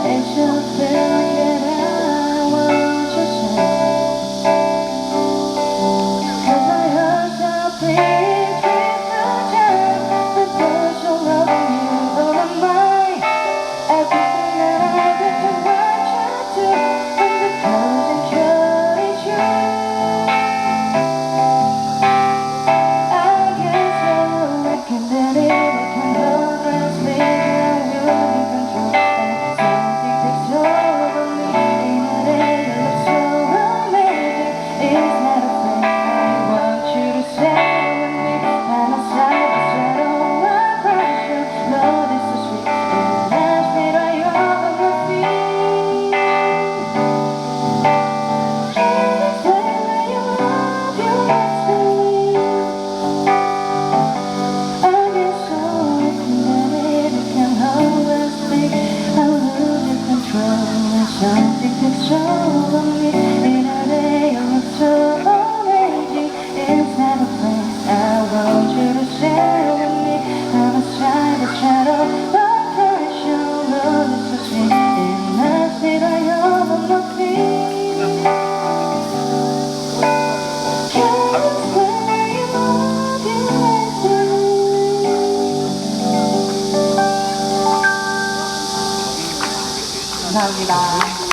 It's your feeling that I want to say. 'Cause I heard something keep the time. The voice of loving you on my mind. Everything that I did to watch you do. And because encourage you, I guess I reckon that it can progress me. I will be control. And something takes over me. In a day that looks so amazing. It's not a thing I want you to say with me. And I side by side on my pressure. Love is so sweet. And that's made I over my feet. It's when you love you next to me. I get so that it can always be. I lose your control when something takes over me. In a day I look so amazing. It's not a place I want you to share with me. I'm a side of shadow, but pressure, love is so sweet. And I say that you're on my feet. Just when you love you next to me. 감사합니다.